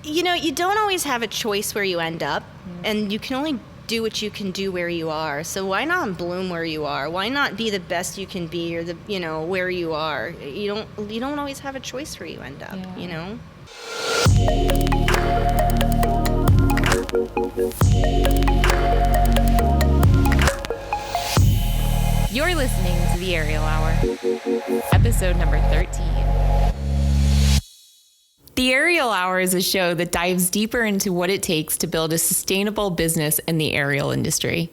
You don't always have a choice where you end up, and you can only do what you can do where you are. So why not bloom where you are? Why not be the best you can be, or where you are? You don't always have a choice where you end up, You're listening to The Aerial Hour, episode number 13. The Aerial Hour is a show that dives deeper into what it takes to build a sustainable business in the aerial industry.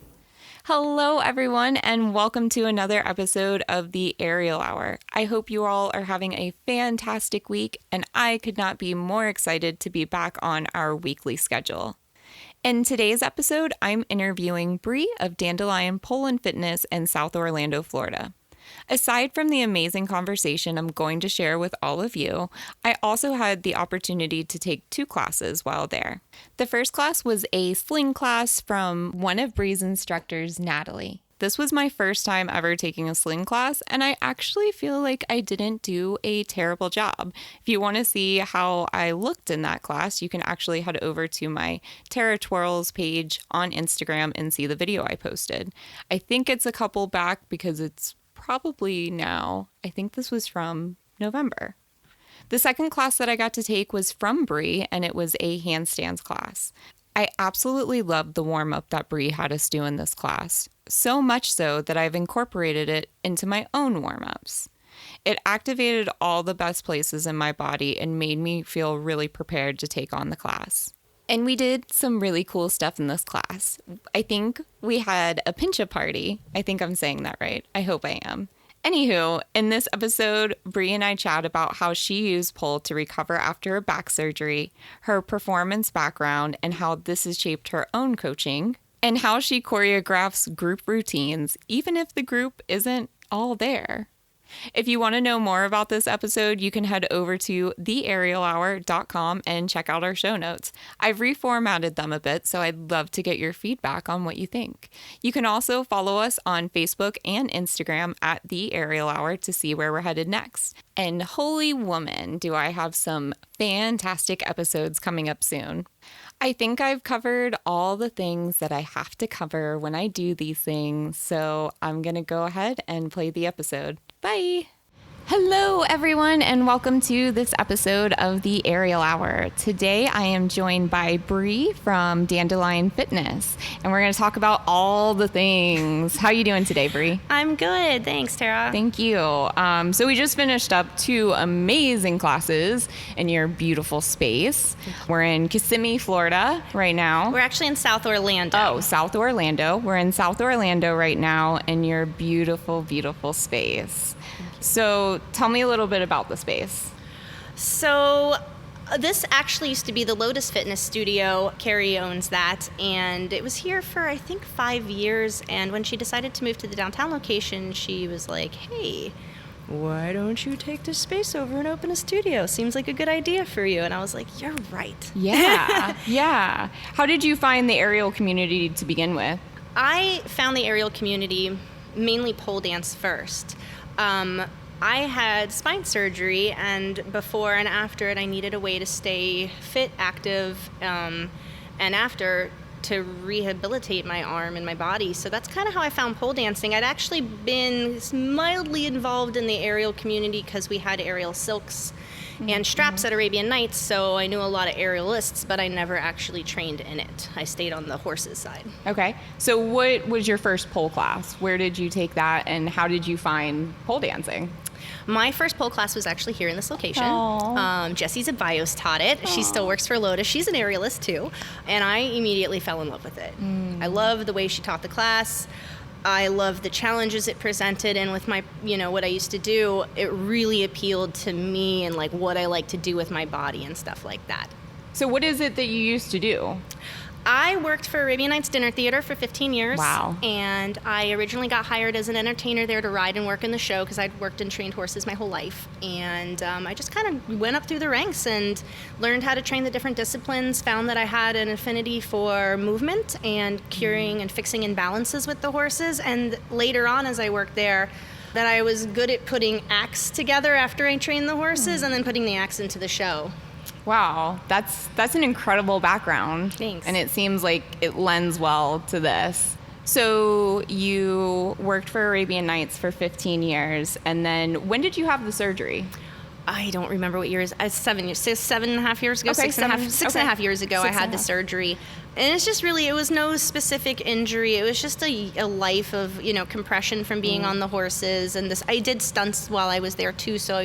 Hello, everyone, and welcome to another episode of The Aerial Hour. I hope you all are having a fantastic week, and I could not be more excited to be back on our weekly schedule. In today's episode, I'm interviewing Brie of Dandelion Pole and Fitness in South Orlando, Florida. Aside from the amazing conversation I'm going to share with all of you, I also had the opportunity to take 2 classes while there. The first class was a sling class from one of Brie's instructors, Natalie. This was my first time ever taking a sling class, and I actually feel like I didn't do a terrible job. If you want to see how I looked in that class, you can actually head over to my Terra Twirls page on Instagram and see the video I posted. I think it's a couple back because it's probably now. I think this was from November. The second class that I got to take was from Brie, and it was a handstands class. I absolutely loved the warm-up that Brie had us do in this class, so much so that I've incorporated it into my own warm-ups. It activated all the best places in my body and made me feel really prepared to take on the class. And we did some really cool stuff in this class. I think we had a pincha party. I think I'm saying that right. I hope I am. Anywho, in this episode, Brie and I chat about how she used pole to recover after a back surgery, her performance background, and how this has shaped her own coaching, and how she choreographs group routines, even if the group isn't all there. If you want to know more about this episode, you can head over to theaerialhour.com and check out our show notes. I've reformatted them a bit, so I'd love to get your feedback on what you think. You can also follow us on Facebook and Instagram at The Aerial Hour to see where we're headed next. And holy woman, do I have some fantastic episodes coming up soon. I think I've covered all the things that I have to cover when I do these things, so I'm going to go ahead and play the episode. Bye! Hello, everyone, and welcome to this episode of The Aerial Hour. Today, I am joined by Brie from Dandelion Fitness, and we're going to talk about all the things. How are you doing today, Brie? I'm good. Thanks, Tara. Thank you. So we just finished up 2 amazing classes in your beautiful space. We're in Kissimmee, Florida right now. We're actually in South Orlando. Oh, South Orlando. We're in South Orlando right now in your beautiful, beautiful space. So tell me a little bit about the space. So this actually used to be the Lotus Fitness Studio. Carrie owns that, and it was here for, I think, 5 years. And when she decided to move to the downtown location, she was like, hey, why don't you take this space over and open a studio? Seems like a good idea for you. And I was like, you're right. Yeah, yeah. How did you find the aerial community to begin with? I found the aerial community mainly pole dance first. I had spine surgery, and before and after it, I needed a way to stay fit, active, and after to rehabilitate my arm and my body. So that's kind of how I found pole dancing. I'd actually been mildly involved in the aerial community because we had aerial silks and straps at Arabian Nights, so I knew a lot of aerialists, but I never actually trained in it. I stayed on the horses side. Okay. So what was your first pole class? Where did you take that, and how did you find pole dancing? My first pole class was actually here in this location. Jessie Zabios taught it. Aww. She still works for Lotus. She's an aerialist too. And I immediately fell in love with it. I love the way she taught the class. I love the challenges it presented, and with my, what I used to do, it really appealed to me and like what I like to do with my body and stuff like that. So what is it that you used to do? I worked for Arabian Nights Dinner Theater for 15 years. Wow. And I originally got hired as an entertainer there to ride and work in the show because I'd worked and trained horses my whole life. And I just kind of went up through the ranks and learned how to train the different disciplines, found that I had an affinity for movement and curing and fixing imbalances with the horses. And later on, as I worked there, that I was good at putting acts together after I trained the horses and then putting the acts into the show. Wow, that's an incredible background. Thanks. And it seems like it lends well to this. So you worked for Arabian Nights for 15 years, and then when did you have the surgery? I don't remember what years. 7.5 years ago. Okay, 6.5 years ago, I had the 6.5. surgery. And it's just really, it was no specific injury. It was just a life of, compression from being on the horses. And I did stunts while I was there too. So,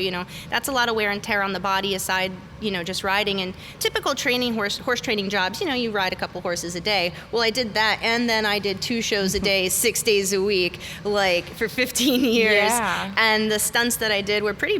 that's a lot of wear and tear on the body aside, just riding. And typical training, horse training jobs, you ride a couple horses a day. Well, I did that. And then I did 2 shows a day, 6 days a week, like for 15 years. Yeah. And the stunts that I did were pretty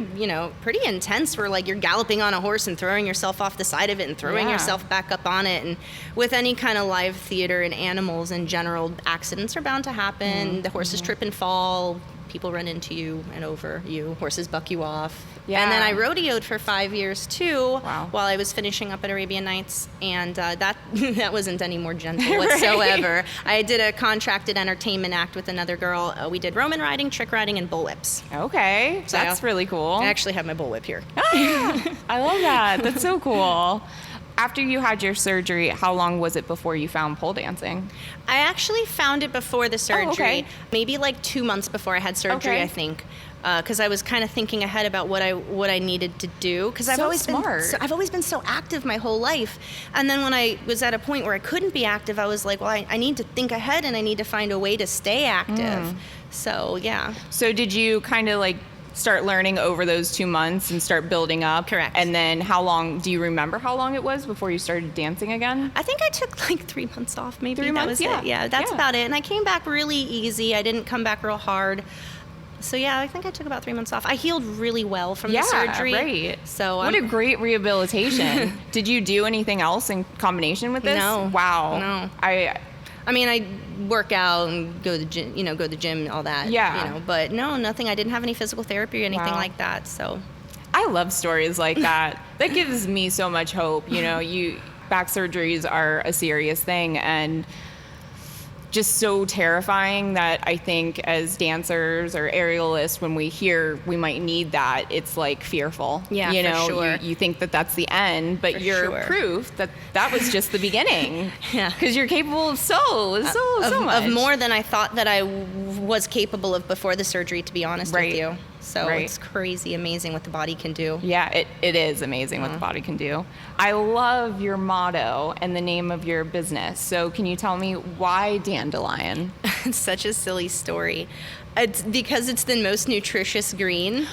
intense, where like you're galloping on a horse and throwing yourself off the side of it and throwing yourself back up on it. And with any kind of live theater and animals in general, accidents are bound to happen. The horses trip and fall, people run into you and over you, horses buck you off. Yeah. And then I rodeoed for 5 years too. Wow. While I was finishing up at Arabian Nights, and that wasn't any more gentle whatsoever. I did a contracted entertainment act with another girl. We did Roman riding, trick riding, and bullwhips. Okay, So that's really cool. I actually have my bullwhip here. I love that. That's so cool. After you had your surgery, how long was it before you found pole dancing? I actually found it before the surgery. okay. Maybe like 2 months before I had surgery, Okay. I think. Because I was kind of thinking ahead about what I needed to do. Because I've So always smart. I've always been so active my whole life. And then when I was at a point where I couldn't be active, I was like, well, I need to think ahead and I need to find a way to stay active. So yeah. So did you kind of like start learning over those 2 months and start building up? Correct. And then do you remember how long it was before you started dancing again? I think I took like 3 months off, maybe. 3 That months, was yeah. it. Yeah, that's Yeah. about it. And I came back really easy. I didn't come back real hard. So yeah, I think I took about 3 months off. I healed really well from the surgery. Right. So what a great rehabilitation. Did you do anything else in combination with this? No. Wow. No. I mean, I work out and go to the gym, go to the gym, all that. Yeah. But no, nothing. I didn't have any physical therapy or anything Wow. like that. So I love stories like that. That gives me so much hope. Back surgeries are a serious thing and just so terrifying that I think as dancers or aerialists, when we hear we might need that, it's like fearful. Yeah, for sure. You think that that's the end, but For you're sure. proof that that was just the beginning. Yeah. Because you're capable of so much. of more than I thought that I was capable of before the surgery, to be honest Right. with you. So Right. it's crazy, amazing what the body can do. Yeah, it is amazing what the body can do. I love your motto and the name of your business. So can you tell me why Dandelion? It's such a silly story. It's because it's the most nutritious green.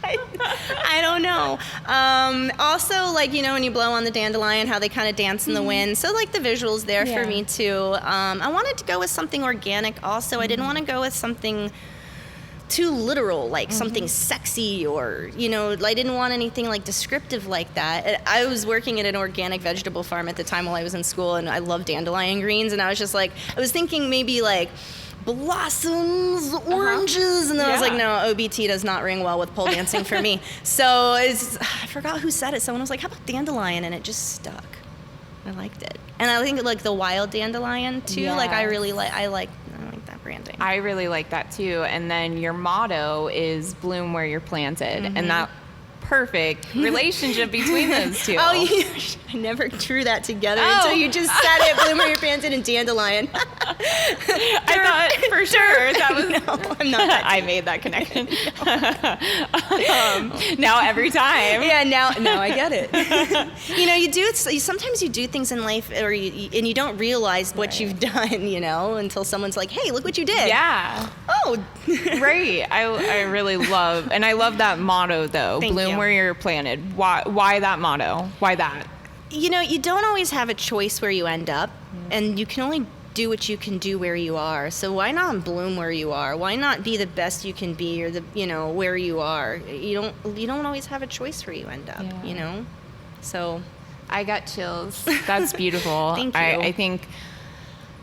I don't know. Also, like, when you blow on the dandelion, how they kind of dance in the wind. So, like, the visuals there Yeah. for me, too. I wanted to go with something organic also. I didn't want to go with something too literal, like something sexy or, I didn't want anything, like, descriptive like that. I was working at an organic vegetable farm at the time while I was in school, and I love dandelion greens, and I was just, like, I was thinking maybe, like, blossoms, oranges, and then I was like, no, OBT does not ring well with pole dancing for me. So I forgot who said it. Someone was like, how about dandelion? And it just stuck. I liked it. And I think like the wild dandelion too, like I really like that branding. I really like that too. And then your motto is bloom where you're planted. And that perfect relationship between those two. Oh, I never drew that together until you just said it. Bloom where you're planted and dandelion. I thought for sure that was. No, I'm not that I made that connection. Now every time. Yeah, now I get it. Sometimes you do things in life, and you don't realize what you've done, until someone's like, "Hey, look what you did." Yeah. Oh, Right. I really love that motto though. Thank Bloom you. where you're planted. Why that motto? Why that? you don't always have a choice where you end up, and you can only do what you can do where you are. So why not bloom where you are? Why not be the best you can be, or where you are? You don't always have a choice where you end up. Yeah. So I got chills. That's beautiful. Thank you. I think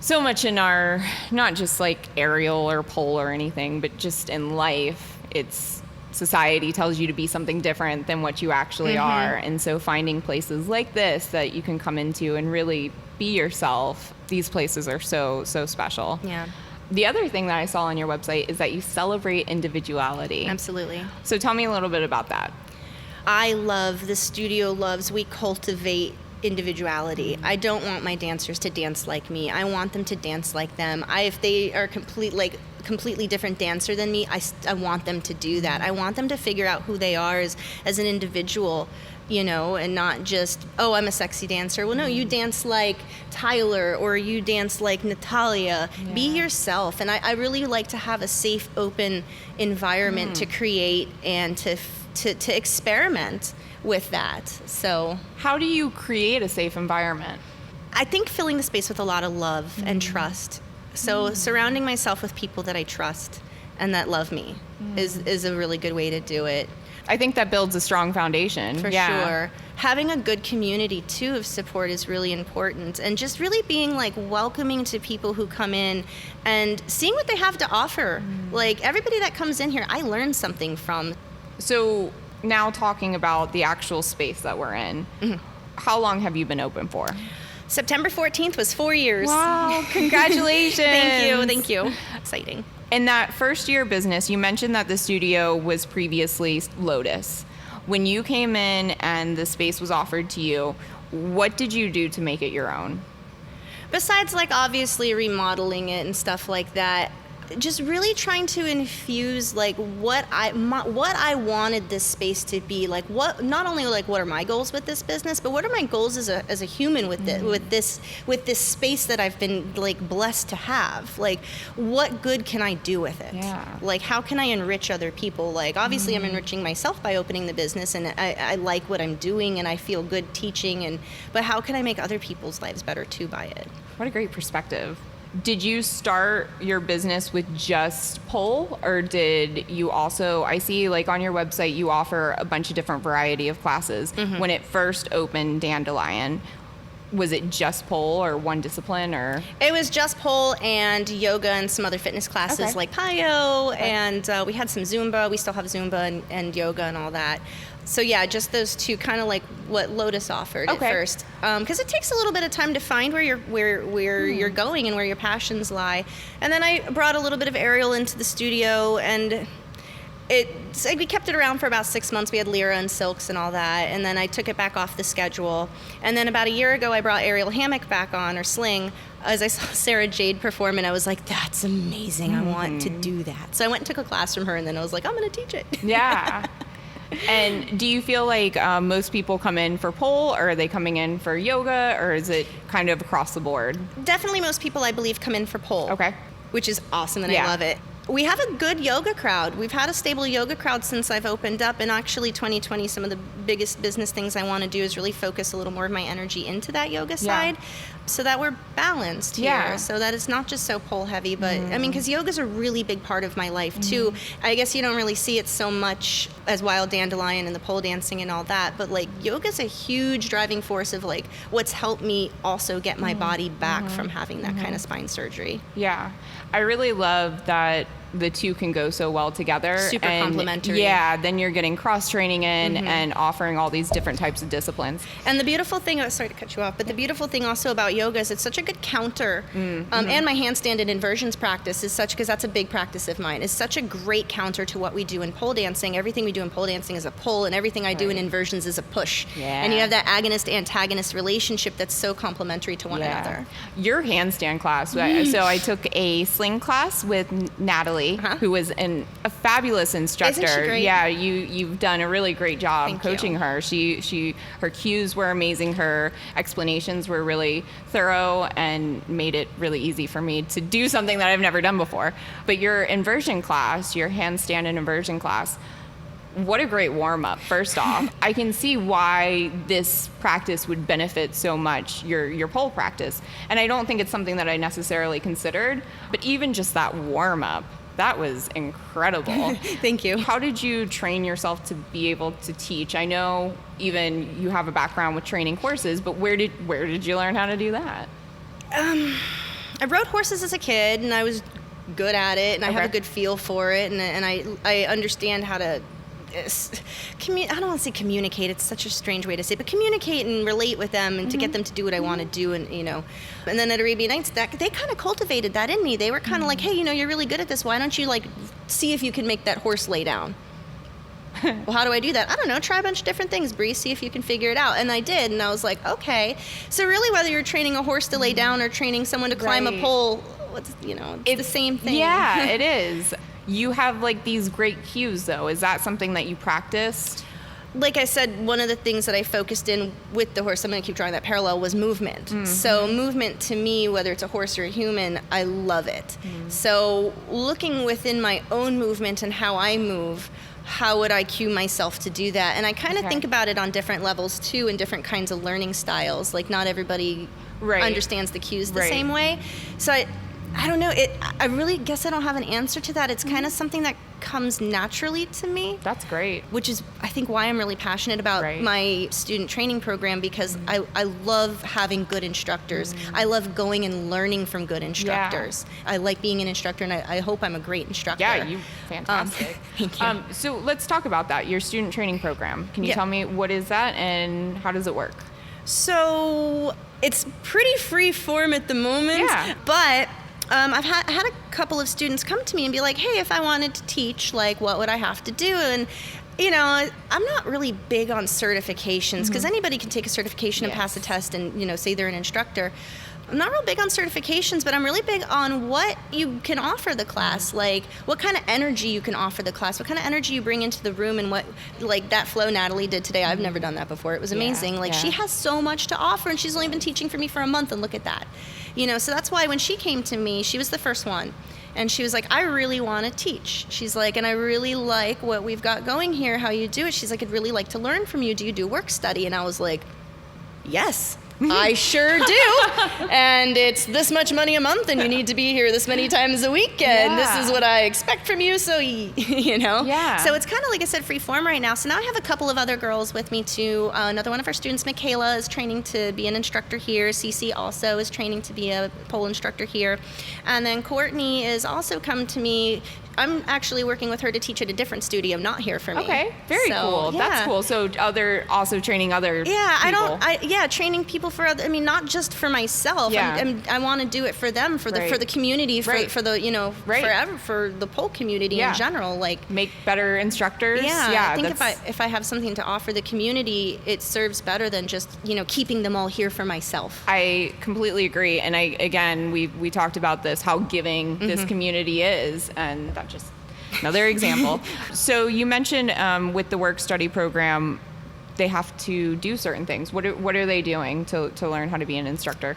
so much in our, not just like aerial or pole or anything, but just in life, it's society tells you to be something different than what you actually are. And so finding places like this that you can come into and really be yourself, these places are so special. yeah, The other thing that I saw on your website is that you celebrate individuality. absolutely. So tell me a little bit about that. the studio loves, we cultivate individuality. I don't want my dancers to dance like me. I want them to dance like them. If they are completely different dancer than me, I want them to do that. I want them to figure out who they are as an individual, and not just, oh, I'm a sexy dancer. Well, no, you dance like Tyler or you dance like Natalia. Yeah. Be yourself. And I really like to have a safe, open environment to create and to experiment with that. So how do you create a safe environment? I think filling the space with a lot of love and trust. So surrounding myself with people that I trust and that love me is a really good way to do it. I think that builds a strong foundation. For sure. Having a good community, too, of support is really important. And just really being, welcoming to people who come in and seeing what they have to offer. Like, everybody that comes in here, I learn something from. So now talking about the actual space that we're in, how long have you been open for? September 14th was 4 years. Wow, congratulations. Thank you. Exciting. In that first year of business, you mentioned that the studio was previously Lotus. When you came in and the space was offered to you, what did you do to make it your own? Besides, obviously remodeling it and stuff like that, just really trying to infuse what I wanted this space to be, what not only what are my goals with this business, but what are my goals as a human with this space that I've been blessed to have. What good can I do with it? Yeah. How can I enrich other people? Obviously I'm enriching myself by opening the business, and I like what I'm doing and I feel good teaching, but how can I make other people's lives better too by it? What a great perspective. Did you start your business with just pole, or did you also, I see on your website you offer a bunch of different variety of classes. When it first opened Dandelion, was it just pole or one discipline, or? It was just pole and yoga and some other fitness classes like Payo, and we had some Zumba. We still have Zumba and yoga and all that. So yeah, just those two, kind of like what Lotus offered at first, because it takes a little bit of time to find where you're going and where your passions lie. And then I brought a little bit of aerial into the studio, and we kept it around for about 6 months. We had Lyra and Silks and all that, and then I took it back off the schedule. And then about a year ago, I brought aerial hammock back on, or sling, as I saw Sarah Jade perform, and I was like, that's amazing. I want to do that. So I went and took a class from her, and then I was like, I'm going to teach it. Yeah. And do you feel like most people come in for pole, or are they coming in for yoga, or is it kind of across the board? Definitely most people, I believe, come in for pole. Okay. Which is awesome, and I love it. We have a good yoga crowd. We've had a stable yoga crowd since I've opened up, and actually 2020, some of the biggest business things I want to do is really focus a little more of my energy into that yoga side, so that we're balanced here, so that it's not just so pole heavy, but I mean, because yoga's a really big part of my life too. I guess you don't really see it so much as Wild Dandelion and the pole dancing and all that, but yoga's a huge driving force of what's helped me also get my body back from having that kind of spine surgery. Yeah, I really love that the two can go so well together. Super complementary. Yeah, then you're getting cross-training in and offering all these different types of disciplines. And the beautiful thing, sorry to cut you off, but the beautiful thing also about yoga is it's such a good counter, and my handstand and inversions practice is such, because that's a big practice of mine, is such a great counter to what we do in pole dancing. Everything we do in pole dancing is a pull, and everything I do in inversions is a push. Yeah. And you have that agonist-antagonist relationship that's so complementary to one another. Your handstand class, so I took a sling class with Natalie, who was a fabulous instructor. Isn't she great? Yeah, you've done a really great job coaching her. Her cues were amazing. Her explanations were really thorough and made it really easy for me to do something that I've never done before. But your inversion class, your handstand and inversion class, what a great warm-up, first off. I can see why this practice would benefit so much your pole practice. And I don't think it's something that I necessarily considered, but even just that warm-up, that was incredible. Thank you. How did you train yourself to be able to teach? I know even you have a background with training horses, but where did you learn how to do that? I rode horses as a kid, and I was good at it, and I have a good feel for it, and I understand how to I don't want to say communicate, it's such a strange way to say it, but communicate and relate with them and to get them to do what I want to do. And and then at Arabian Nights, they kind of cultivated that in me. They were kind of like, hey, you're really good at this, why don't you see if you can make that horse lay down? Well, how do I do that? I don't know. Try a bunch of different things, Brie. See if you can figure it out. And I did. And I was like, okay. So really, whether you're training a horse to lay down or training someone to climb a pole, it's the same thing. Yeah, it is. You have like these great cues, though. Is that something that you practiced? Like I said, one of the things that I focused in with the horse, I'm going to keep drawing that parallel, was movement. So movement to me, whether it's a horse or a human, I love it. So looking within my own movement and how I move, how would I cue myself to do that? And I kind of think about it on different levels too, and different kinds of learning styles. Like not everybody understands the cues the same way. So I don't know. I really guess I don't have an answer to that. It's kind of something that comes naturally to me. That's great. Which is, I think, why I'm really passionate about my student training program, because I love having good instructors. I love going and learning from good instructors. I like being an instructor, and I hope I'm a great instructor. Yeah, you fantastic. Thank you. So let's talk about that, your student training program. Can you tell me what is that and how does it work? So it's pretty free form at the moment, but I've had a couple of students come to me and be like, hey, if I wanted to teach, like, what would I have to do? And, I'm not really big on certifications, because anybody can take a certification and pass a test and, say they're an instructor. I'm not real big on certifications, but I'm really big on what you can offer the class, like what kind of energy you can offer the class, what kind of energy you bring into the room, and what, like that flow Natalie did today. I've never done that before. It was amazing. She has so much to offer, and she's only been teaching for me for a month, and look at that. So that's why when she came to me, she was the first one. And she was like, I really want to teach. She's like, and I really like what we've got going here, how you do it. She's like, I'd really like to learn from you. Do you do work study? And I was like, yes. I sure do. And it's this much money a month, and you need to be here this many times a week, and this is what I expect from you, so Yeah. So it's kind of, like I said, free form right now. So now I have a couple of other girls with me too. Another one of our students, Michaela, is training to be an instructor here. Cece also is training to be a pole instructor here. And then Courtney is also come to me. I'm actually working with her to teach at a different studio, not here for me. Okay, very cool. Yeah. That's cool. So also training other people. Training people for other, not just for myself. I want to do it for them, for the community, for the forever, for the pole community in general. Like make better instructors. I think if I have something to offer the community, it serves better than just keeping them all here for myself. I completely agree. And we talked about this, how giving this community is, and that just another example. So you mentioned with the work study program, they have to do certain things. What are they doing to learn how to be an instructor?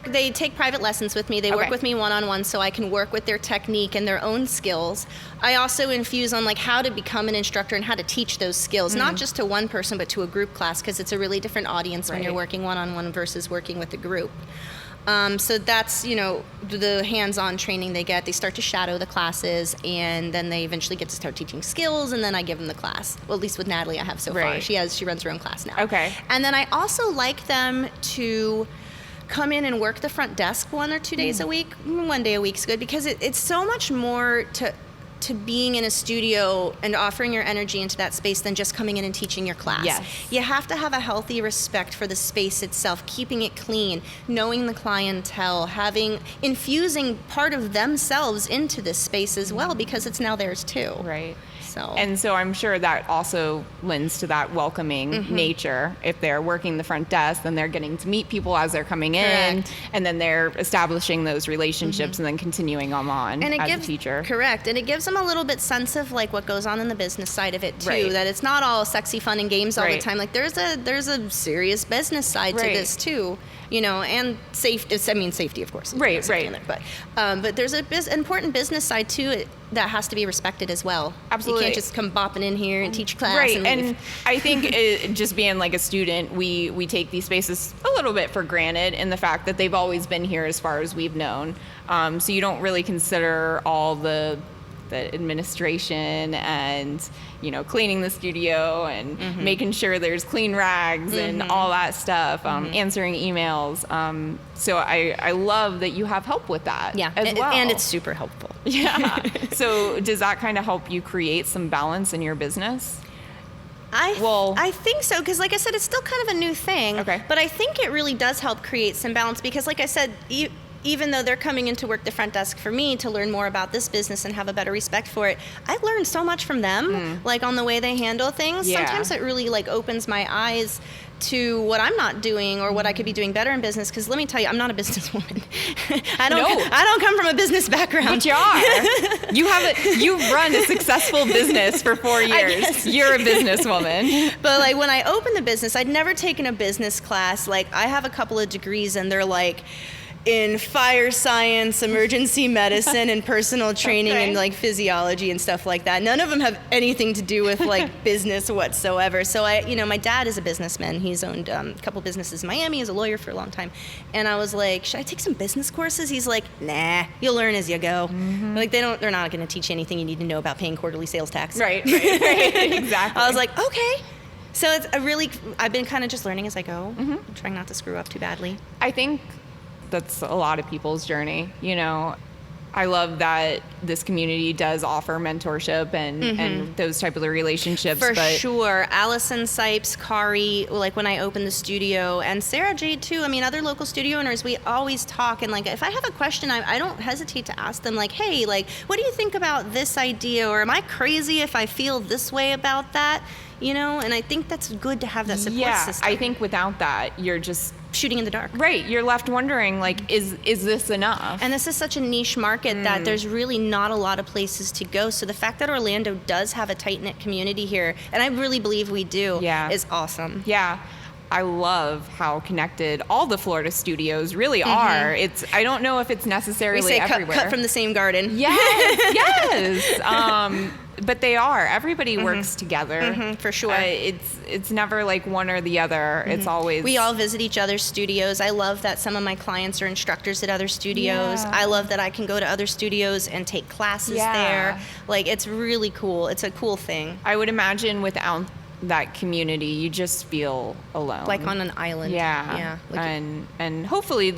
They take private lessons with me. They work with me one-on-one, so I can work with their technique and their own skills. I also infuse on like how to become an instructor and how to teach those skills, not just to one person, but to a group class, because it's a really different audience when you're working one-on-one versus working with a group. So that's, the hands-on training they get. They start to shadow the classes, and then they eventually get to start teaching skills, and then I give them the class. Well, at least with Natalie I have so far. She runs her own class now. Okay. And then I also like them to come in and work the front desk 1 or 2 days a week. 1 day a week's good, because it's so much more to being in a studio and offering your energy into that space than just coming in and teaching your class. Yes. You have to have a healthy respect for the space itself, keeping it clean, knowing the clientele, infusing part of themselves into this space as well, because it's now theirs too. Right. And so I'm sure that also lends to that welcoming nature. If they're working the front desk, then they're getting to meet people as they're coming in, and then they're establishing those relationships and then continuing on as a teacher. Correct. And it gives them a little bit sense of like what goes on in the business side of it too, that it's not all sexy fun and games all the time. Like there's a serious business side to this too. And safety. Safety, of course. Right. But there's an important business side to it that has to be respected as well. Absolutely. You can't just come bopping in here and teach class. Right. And And I think just being like a student, we take these spaces a little bit for granted in the fact that they've always been here as far as we've known. So you don't really consider all the administration and cleaning the studio and making sure there's clean rags and all that stuff, answering emails. So I love that you have help with that as well. And it's super helpful. Yeah. So does that kind of help you create some balance in your business? I think so, because like I said, it's still kind of a new thing. Okay. But I think it really does help create some balance, because like I said, even though they're coming into work the front desk for me to learn more about this business and have a better respect for it, I've learned so much from them, like on the way they handle things. Yeah. Sometimes it really like opens my eyes to what I'm not doing or what I could be doing better in business. Because let me tell you, I'm not a businesswoman. I don't come from a business background. But you are. You've run a successful business for 4 years. You're a businesswoman. But like when I opened the business, I'd never taken a business class. Like I have a couple of degrees and they're like in fire science, emergency medicine, and personal training and like physiology and stuff like that. None of them have anything to do with like business whatsoever. So my dad is a businessman. He's owned a couple businesses in Miami. He's a lawyer for a long time. And I was like, should I take some business courses? He's like, nah, you'll learn as you go. Like they're not going to teach you anything you need to know about paying quarterly sales tax. Right. Exactly. I was like, okay. So I've been kind of just learning as I go, trying not to screw up too badly. I think that's a lot of people's journey. I love that this community does offer mentorship and those type of relationships. For sure. Allison Sipes, Kari, like when I opened the studio, and Sarah Jade too. I mean, other local studio owners, we always talk. And like, if I have a question, I don't hesitate to ask them like, hey, like, what do you think about this idea? Or am I crazy if I feel this way about that? And I think that's good to have that support system. I think without that, you're just shooting in the dark. Right. You're left wondering, like, is this enough? And this is such a niche market that there's really not a lot of places to go. So the fact that Orlando does have a tight-knit community here, and I really believe we do, is awesome. Yeah. I love how connected all the Florida studios really are. I don't know if it's necessarily everywhere. Cut from the same garden. Yes. But they are. Everybody works together. For sure. It's never like one or the other. It's always... We all visit each other's studios. I love that some of my clients are instructors at other studios. I love that I can go to other studios and take classes there. Like, it's really cool. It's a cool thing. I would imagine without that community, you just feel alone. Like on an island. Yeah. Like and hopefully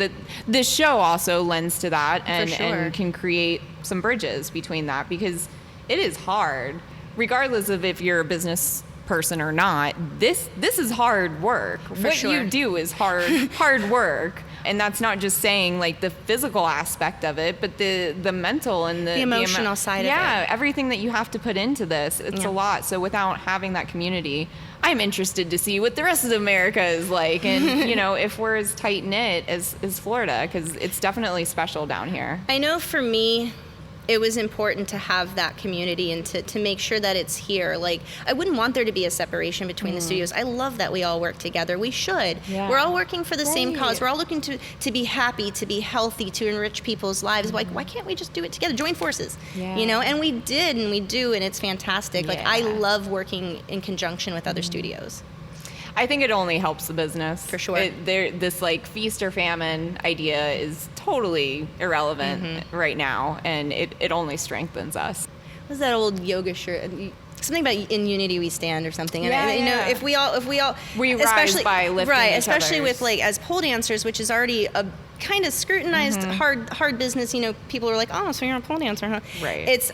this show also lends to that and can create some bridges between that, because it is hard, regardless of if you're a business person or not. This is hard work. What you do is hard work. And that's not just saying like the physical aspect of it, but the mental and the emotional side of it. Yeah, everything that you have to put into this. It's a lot. So without having that community, I'm interested to see what the rest of America is like. And, if we're as tight knit as Florida, because it's definitely special down here. I know for me, it was important to have that community and to make sure that it's here. Like, I wouldn't want there to be a separation between the studios. I love that we all work together. We should. Yeah. We're all working for the same cause. We're all looking to be happy, to be healthy, to enrich people's lives. Like, why can't we just do it together? Join forces. Yeah. And we did, and we do, and it's fantastic. Like, I love working in conjunction with other studios. I think it only helps the business. For sure. This like feast or famine idea is totally irrelevant right now, and it only strengthens us. What was that old yoga shirt? Something about in unity we stand or something. And if we all we rise by lifting each especially others. with like as pole dancers, which is already a kind of scrutinized hard business. People are like, oh, so you're a pole dancer, huh? Right. It's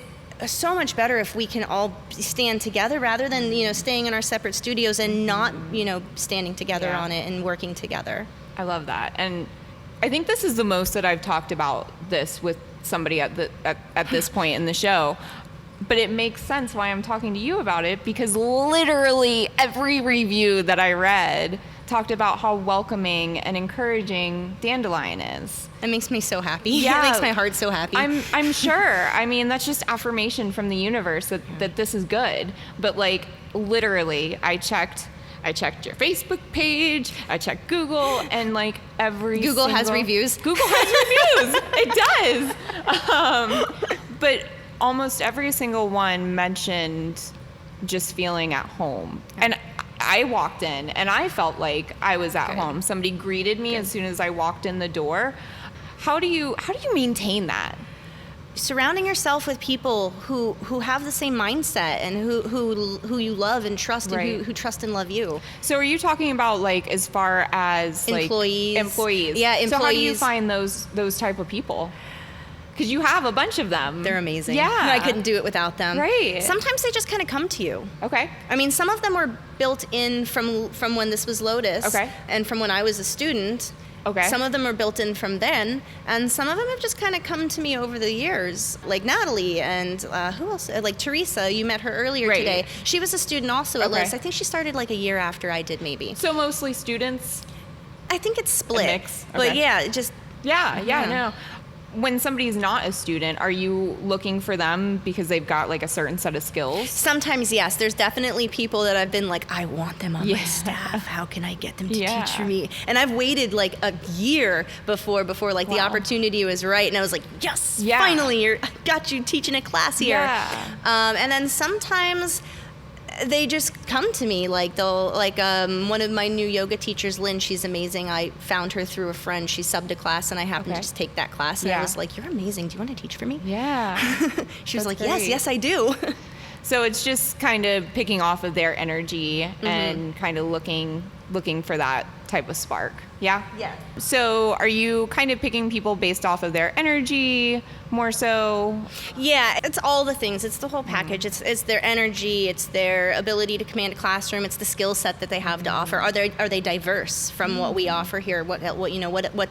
so much better if we can all stand together rather than staying in our separate studios and not standing together on it and working together. I love that, and I think this is the most that I've talked about this with somebody at this point in the show. But it makes sense why I'm talking to you about it, because literally every review that I read talked about how welcoming and encouraging Dandelion is. It makes me so happy. Yeah. It makes my heart so happy. I'm sure. I mean, that's just affirmation from the universe that this is good. But like literally, I checked your Facebook page, I checked Google, and like Google has reviews. Google has reviews. It does. But almost every single one mentioned just feeling at home. And I walked in and I felt like I was at home. Somebody greeted me as soon as I walked in the door. How do you maintain that? Surrounding yourself with people who have the same mindset and who you love and trust and who trust and love you. So are you talking about like as far as employees? Employees. Yeah, employees. So how do you find those type of people? Because you have a bunch of them. They're amazing. Yeah. I couldn't do it without them. Right. Sometimes they just kind of come to you. Okay. I mean, some of them were built in from when this was Lotus. Okay. And from when I was a student. Okay. Some of them are built in from then, and some of them have just kind of come to me over the years, like Natalie and who else? Like Teresa, you met her earlier Right. today. She was a student also at Okay. Lotus. I think she started like a year after I did, maybe. So mostly students? I think it's split. A mix? But Okay. yeah, it just... Yeah, no. When somebody's not a student, are you looking for them because they've got like a certain set of skills? Sometimes, yes. There's definitely people that I've been like, I want them on my staff. How can I get them to teach for me? And I've waited like a year before like the opportunity was right. And I was like, yes, finally, I got you teaching a class here. Yeah. And then sometimes they just come to me, like they'll, like one of my new yoga teachers, Lynn, she's amazing. I found her through a friend. She subbed a class and I happened to just take that class. And I was like, you're amazing. Do you want to teach for me? Yeah. She was like, great. yes, I do. So it's just kind of picking off of their energy and kind of looking for that type of spark. Yeah? Yeah. So are you kind of picking people based off of their energy more so? Yeah, it's all the things. It's the whole package. It's their energy. It's their ability to command a classroom. It's the skill set that they have to offer. Are they diverse from what we offer here? What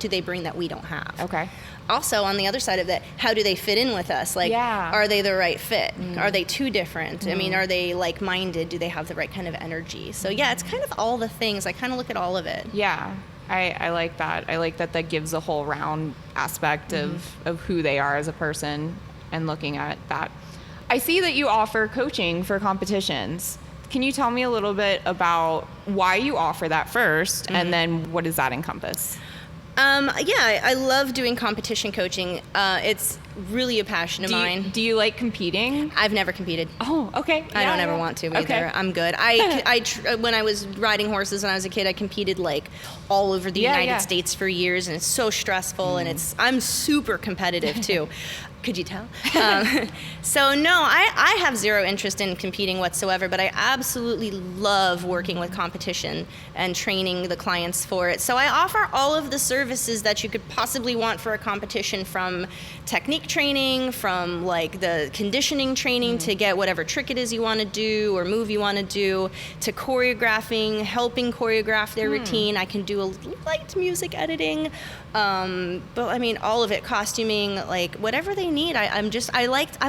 do they bring that we don't have? Okay. Also, on the other side of that, how do they fit in with us? Like, are they the right fit? Are they too different? I mean, are they like-minded? Do they have the right kind of energy? So yeah, it's kind of all the things. I kind of look at all of it. Yeah. I like that. I like that gives a whole round aspect of who they are as a person and looking at that. I see that you offer coaching for competitions. Can you tell me a little bit about why you offer that first and then what does that encompass? Yeah, I love doing competition coaching. It's really a passion of mine. Do you like competing? I've never competed. Oh, okay. I don't ever want to either. Okay. I'm good. When I was riding horses when I was a kid, I competed like all over the United States for years, and it's so stressful, and I'm super competitive too. Could you tell? So no, I have zero interest in competing whatsoever, but I absolutely love working with competition and training the clients for it. So I offer all of the services that you could possibly want for a competition, from technique training, from like the conditioning training to get whatever trick it is you want to do or move you want to do, to choreographing, helping choreograph their routine. I can do a light music editing, but I mean all of it, costuming, like whatever they need. I'm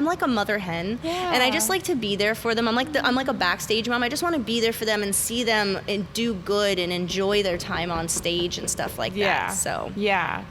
like a mother hen, and I just like to be there for them. I'm like a backstage mom. I just want to be there for them and see them and do good and enjoy their time on stage and stuff like that. So yeah.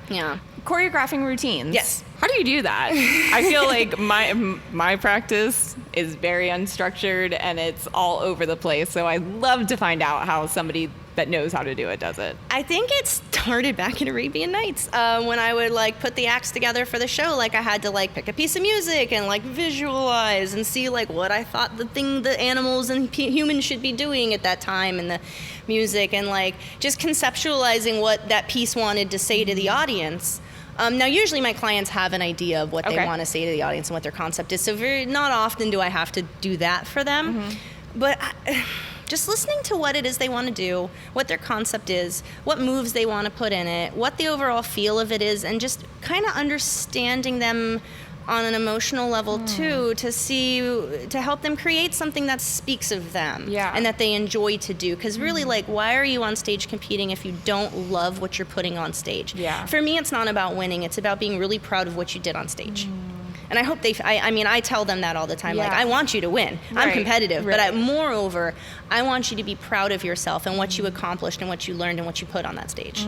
Choreographing routines. Yes. How do you do that? I feel like my practice is very unstructured and it's all over the place. So I'd love to find out how somebody that knows how to do it does it. I think it started back in Arabian Nights when I would like put the acts together for the show. Like I had to like pick a piece of music and like visualize and see like what I thought the animals and humans should be doing at that time in the music, and like just conceptualizing what that piece wanted to say to the audience. Now, usually my clients have an idea of what they want to say to the audience and what their concept is. So not often do I have to do that for them. But just listening to what it is they want to do, what their concept is, what moves they want to put in it, what the overall feel of it is, and just kind of understanding them on an emotional level too, to help them create something that speaks of them and that they enjoy to do. Because really, like, why are you on stage competing if you don't love what you're putting on stage? For me, it's not about winning. It's about being really proud of what you did on stage. And I hope I tell them that all the time. Like, I want you to win. I'm competitive. But moreover, I want you to be proud of yourself and what you accomplished and what you learned and what you put on that stage.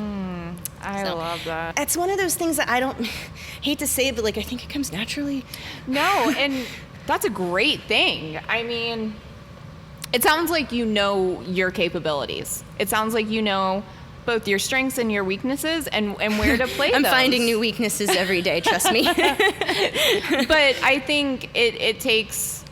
I love that. It's one of those things that I don't hate to say it, but like I think it comes naturally. No, and that's a great thing. I mean, it sounds like you know your capabilities. It sounds like you know both your strengths and your weaknesses and where to play I'm those. finding new weaknesses every day, trust me. But I think it takes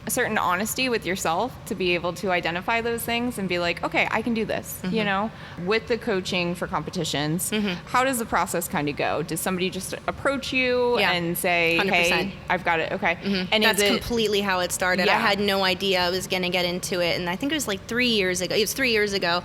a certain honesty with yourself to be able to identify those things and be like, okay, I can do this, you know? With the coaching for competitions, how does the process kind of go? Does somebody just approach you and say, 100%. hey, I've got it, okay. And that's completely how it started. I had no idea I was going to get into it. And I think it was like 3 years ago. It was 3 years ago.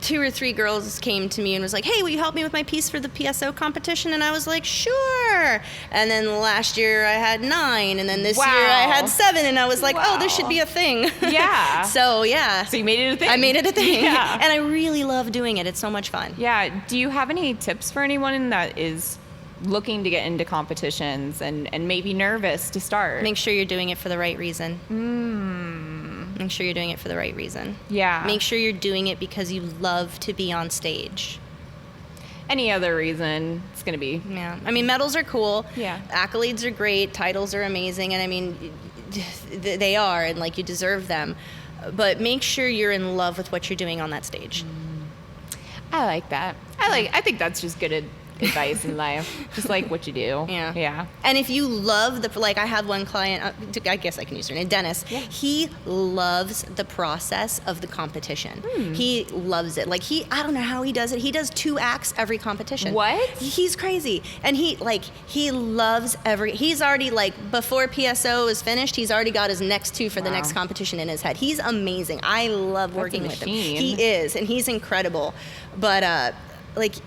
2 or 3 girls came to me and was like, hey, will you help me with my piece for the PSO competition? And I was like, sure. And then last year I had 9, and then this year I had 7, and I was like, oh, this should be a thing. Yeah. So yeah. So you made it a thing. I made it a thing. Yeah. And I really love doing it. It's so much fun. Yeah. Do you have any tips for anyone that is looking to get into competitions and maybe nervous to start? Make sure you're doing it for the right reason. Make sure you're doing it for the right reason. Yeah. Make sure you're doing it because you love to be on stage. Any other reason, it's going to be. Yeah. I mean, medals are cool. Yeah. Accolades are great. Titles are amazing. And I mean, they are, and like you deserve them. But make sure you're in love with what you're doing on that stage. I like that. I think that's just good advice in life. Just like what you do. Yeah. Yeah. And if you love I had one client, I guess I can use her name, Dennis. Yeah. He loves the process of the competition. He loves it. Like I don't know how he does it. He does 2 acts every competition. What? He's crazy. And he loves he's already before PSO is finished, he's already got his next 2 for the next competition in his head. He's amazing. I love working with him. He is, and he's incredible. But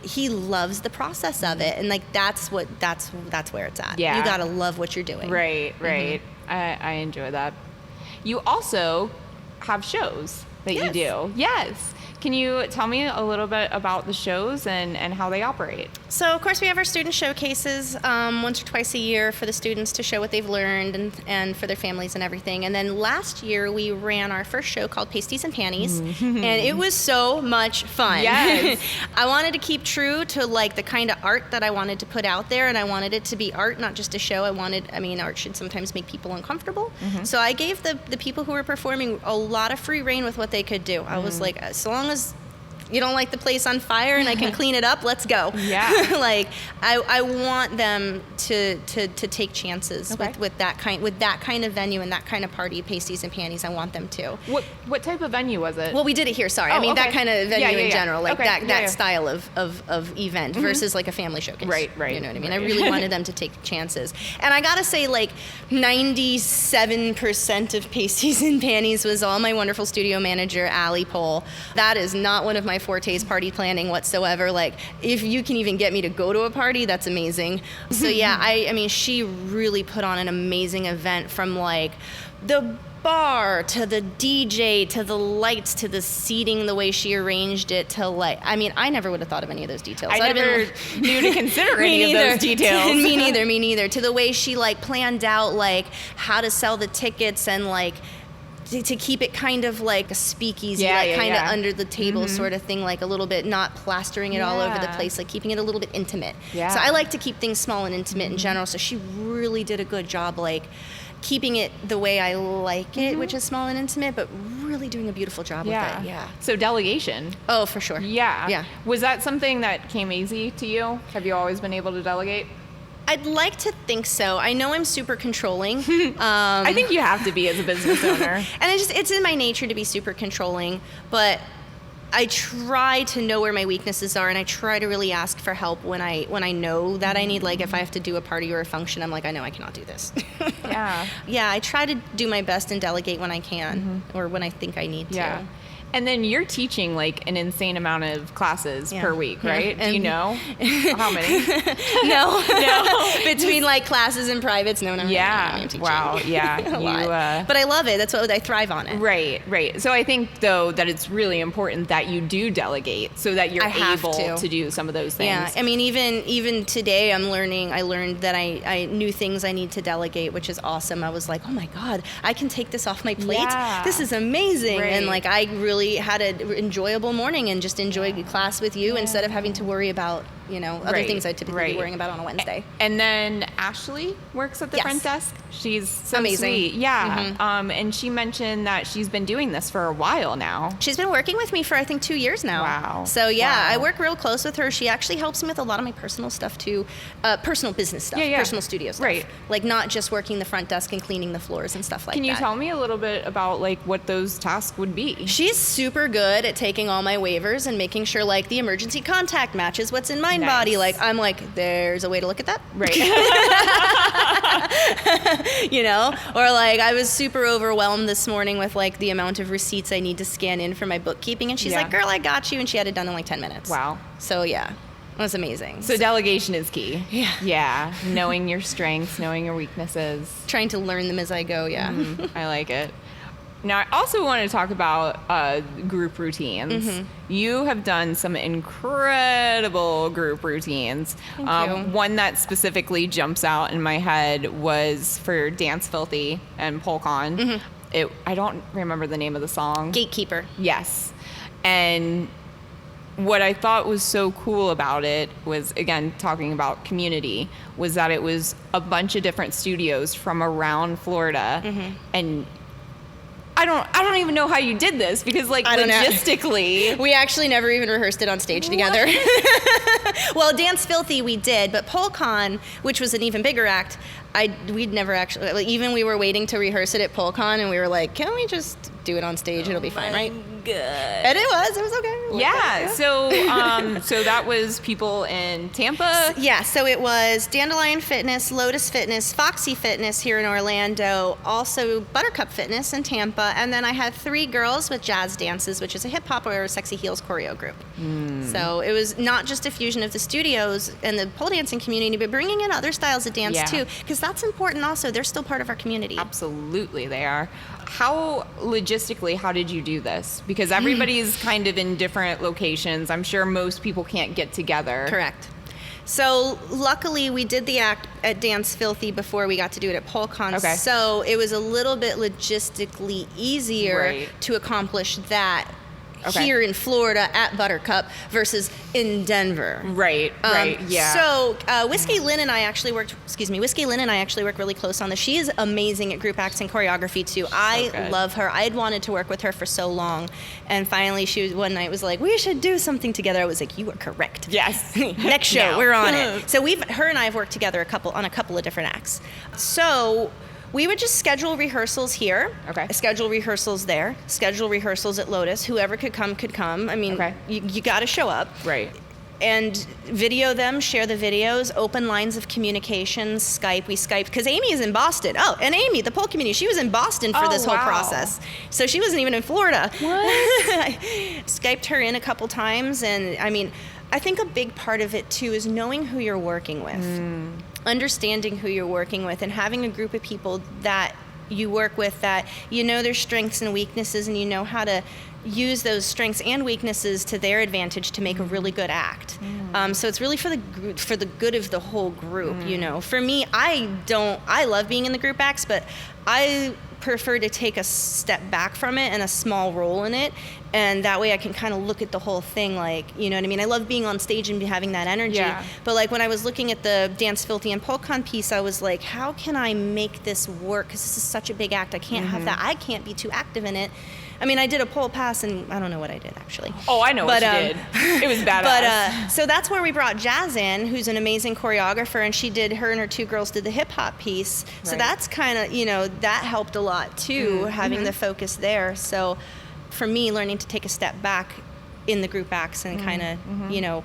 he loves the process of it, and that's where it's at. Yeah. You gotta love what you're doing. Right. I enjoy that. You also have shows that you do. Yes. Can you tell me a little bit about the shows and how they operate? So, of course, we have our student showcases once or twice a year for the students to show what they've learned and for their families and everything. And then last year, we ran our first show called Pasties and Panties, and it was so much fun. Yes. I wanted to keep true to, the kind of art that I wanted to put out there, and I wanted it to be art, not just a show. Art should sometimes make people uncomfortable. So I gave the people who were performing a lot of free reign with what they could do. I was like, so long as you don't like the place on fire and I can clean it up, let's go. Yeah. I want them to take chances with that kind of venue and that kind of party, Pasties and Panties. I want them to. What type of venue was it? Well, we did it here. Sorry, that kind of venue in general, that style of event versus like a family showcase. Right. You know what I mean? I really wanted them to take chances, and I gotta say, 97% of Pasties and Panties was all my wonderful studio manager, Allie Pole. That is not one of my forte's, party planning whatsoever. If you can even get me to go to a party, that's amazing. So yeah, I mean, she really put on an amazing event, from the bar to the DJ to the lights to the seating, the way she arranged it to I never would have thought of any of those details. I never knew to consider any of those details. Me neither. To the way she planned out how to sell the tickets and to keep it kind of like a speakeasy, kind of under the table sort of thing, a little bit, not plastering it all over the place, keeping it a little bit intimate. Yeah. So I like to keep things small and intimate in general. So she really did a good job, keeping it the way I like it, which is small and intimate, but really doing a beautiful job with it. Yeah. So delegation. Oh, for sure. Yeah. Was that something that came easy to you? Have you always been able to delegate? I'd like to think so. I know I'm super controlling. I think you have to be as a business owner. And it's in my nature to be super controlling, but I try to know where my weaknesses are, and I try to really ask for help when I know that I need, if I have to do a party or a function, I'm I know I cannot do this. Yeah. Yeah, I try to do my best and delegate when I can, or when I think I need to. And then you're teaching an insane amount of classes per week, right? Yeah. Do you know how many? No. Between classes and privates, no. Yeah. Wow. Yeah. But I love it. That's what I thrive on it. Right. So I think though that it's really important that you do delegate so that you're able to do some of those things. Yeah. I mean, even today I learned that I knew things I need to delegate, which is awesome. I was like, oh my God, I can take this off my plate. Yeah. This is amazing. Right. And I really had an enjoyable morning and just enjoyed class with you instead of having to worry about other things I typically be worrying about on a Wednesday. And then Ashley works at the front desk. She's so amazing. Sweet. Yeah. And she mentioned that she's been doing this for a while now. She's been working with me for I think 2 years now. Wow. So I work real close with her. She actually helps me with a lot of my personal stuff too, personal business stuff, personal studio stuff. Right. Not just working the front desk and cleaning the floors and stuff like that. Can you tell me a little bit about what those tasks would be? She's super good at taking all my waivers and making sure the emergency contact matches what's in my mind, body. Like, I'm like, there's a way to look at that. Right. You know? Or like, I was super overwhelmed this morning with like the amount of receipts I need to scan in for my bookkeeping. And she's like, girl, I got you. And she had it done in like 10 minutes. Wow. So yeah, it was amazing. So delegation is key. Yeah. Yeah. Knowing your strengths, knowing your weaknesses. Trying to learn them as I go, yeah. I like it. Now, I also want to talk about group routines. You have done some incredible group routines. Thank you. One that specifically jumps out in my head was for Dance Filthy and PoleCon. I don't remember the name of the song. Gatekeeper. Yes. And what I thought was so cool about it was, again, talking about community, was that it was a bunch of different studios from around Florida. And I don't even know how you did this, because like logistically we actually never even rehearsed it on stage together. Well, Dance Filthy we did, but PoleCon, which was an even bigger act, we'd never actually, like, even we were waiting to rehearse it at PoleCon, and we were like, can we just do it on stage? It'll be fine, right? Good. And it was okay. Yeah. So so that was people in Tampa. Yeah. So it was Dandelion Fitness, Lotus Fitness, Foxy Fitness here in Orlando, also Buttercup Fitness in Tampa, and then I had 3 girls with Jazz Dances, which is a hip hop or sexy heels choreo group. So it was not just a fusion of the studios and the pole dancing community, but bringing in other styles of dance too, because that's important. Also, they're still part of our community. Absolutely, they are. How logistically, how did you do this? Because everybody's kind of in different locations. I'm sure most people can't get together. Correct. So luckily we did the act at Dance Filthy before we got to do it at PoleCon. Okay. So it was a little bit logistically easier to accomplish that here in Florida at Buttercup versus in Denver. Right, yeah. So Whiskey Lynn and I actually worked really close on this. She is amazing at group acts and choreography too. I love her. I had wanted to work with her for so long, and finally one night was like, we should do something together. I was like, you are correct. Yes. Next show, we're on it. So her and I have worked together on a couple of different acts. So we would just schedule rehearsals here, schedule rehearsals there, schedule rehearsals at Lotus. Whoever could come. I mean, you got to show up. Right. And video them, share the videos, open lines of communications, Skype. We Skyped, because Amy is in Boston. Oh, and Amy, the pole community, she was in Boston for this whole process. So she wasn't even in Florida. What? Skyped her in a couple times, and I mean, I think a big part of it too is knowing who you're working with. Understanding who you're working with, and having a group of people that you work with that you know their strengths and weaknesses, and you know how to use those strengths and weaknesses to their advantage to make a really good act. So it's really for the good of the whole group. You know, for me, I love being in the group acts, but I prefer to take a step back from it and a small role in it, and that way I can kind of look at the whole thing, like, you know what I mean? I love being on stage and having that energy, but like when I was looking at the Dance Filthy and PoleCon piece, I was like, how can I make this work? Because this is such a big act. I can't have that. I can't be too active in it. I mean, I did a pole pass, and I don't know what I did, actually. Oh, I know what you did. It was badass. So that's where we brought Jazz in, who's an amazing choreographer, and her and her 2 girls did the hip-hop piece. So that's kind of, you know, that helped a lot, too, having the focus there. So for me, learning to take a step back in the group acts and kind of, you know,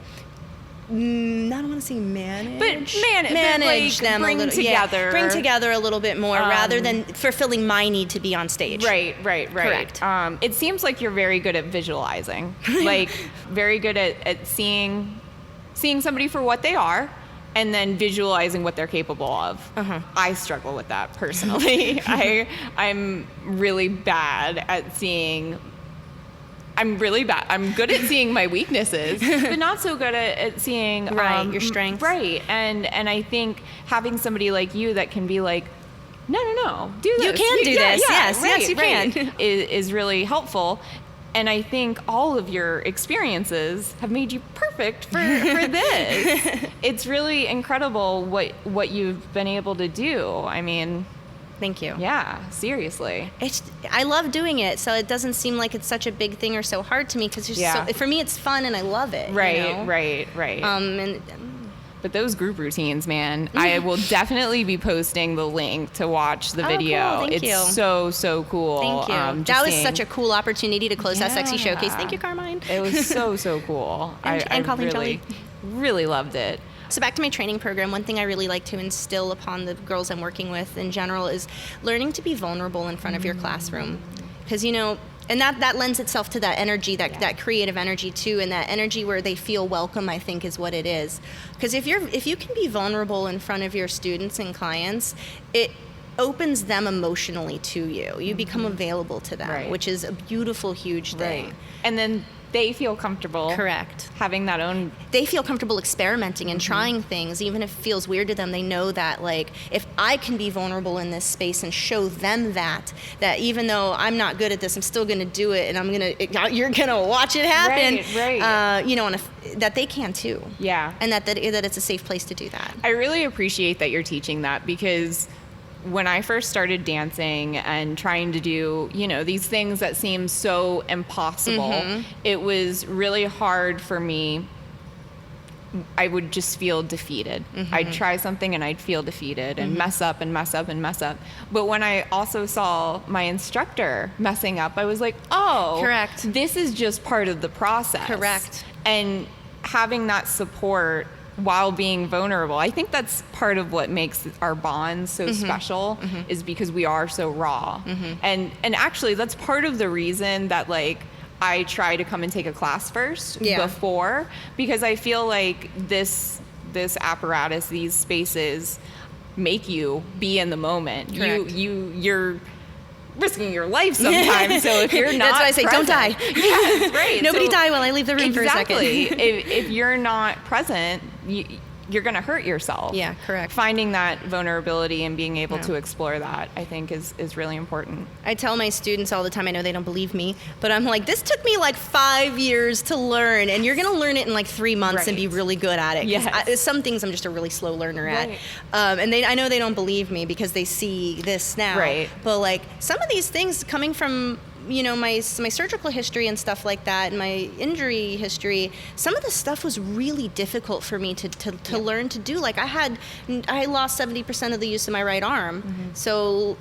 I don't want to say manage, but manage them bring a little, together, bring together a little bit more, rather than fulfilling my need to be on stage. Right. Correct. It seems like you're very good at visualizing, like very good at seeing somebody for what they are, and then visualizing what they're capable of. I struggle with that personally. I'm really bad at seeing. I'm really bad. I'm good at seeing my weaknesses, but not so good at seeing your strengths. Right. And I think having somebody like you that can be like, no, do this. You can do this. Yes, you can. can. is really helpful. And I think all of your experiences have made you perfect for this. It's really incredible what you've been able to do. I mean, thank you. Yeah, seriously. I love doing it, so it doesn't seem like it's such a big thing or so hard to me, because for me it's fun and I love it. Right, you know? right. But those group routines, man, I will definitely be posting the link to watch the video. Cool. Thank you. So cool. Thank you. That was such a cool opportunity to close that sexy showcase. Thank you, Carmine. It was so cool. And Colleen really, really loved it. So back to my training program, one thing I really like to instill upon the girls I'm working with in general is learning to be vulnerable in front of your classroom. Because, and that lends itself to that energy, that creative energy too, and that energy where they feel welcome, I think, is what it is. Because if you can be vulnerable in front of your students and clients, it opens them emotionally to you. You become available to them, which is a beautiful, huge thing. And then they feel comfortable. Correct. Having that own. They feel comfortable experimenting and trying things, even if it feels weird to them. They know that, like, if I can be vulnerable in this space and show them that even though I'm not good at this, I'm still going to do it, and you're gonna watch it happen. Right. That they can too. Yeah. And that it's a safe place to do that. I really appreciate that you're teaching that, because when I first started dancing and trying to do, these things that seem so impossible, it was really hard for me. I would just feel defeated. I'd try something and I'd feel defeated and mess up and mess up and mess up. But when I also saw my instructor messing up, I was like, oh, correct. This is just part of the process. Correct. And having that support while being vulnerable, I think that's part of what makes our bonds so special, is because we are so raw. And actually that's part of the reason that, like, I try to come and take a class first before, because I feel like this apparatus, these spaces make you be in the moment. Correct. You're risking your life sometimes. So if you're not, that's why I say present, don't die. Yes, right. Nobody die while I leave the room for a second. If you're not present, you're going to hurt yourself. Yeah, correct. Finding that vulnerability and being able to explore that, I think, is really important. I tell my students all the time, I know they don't believe me, but I'm like, this took me like 5 years to learn, and you're going to learn it in like 3 months and be really good at it. Yes. Some things I'm just a really slow learner at. And I know they don't believe me because they see this now. Right. But like some of these things coming from my surgical history and stuff like that, and my injury history, some of the stuff was really difficult for me to learn to do. Like I lost 70% of the use of my right arm. So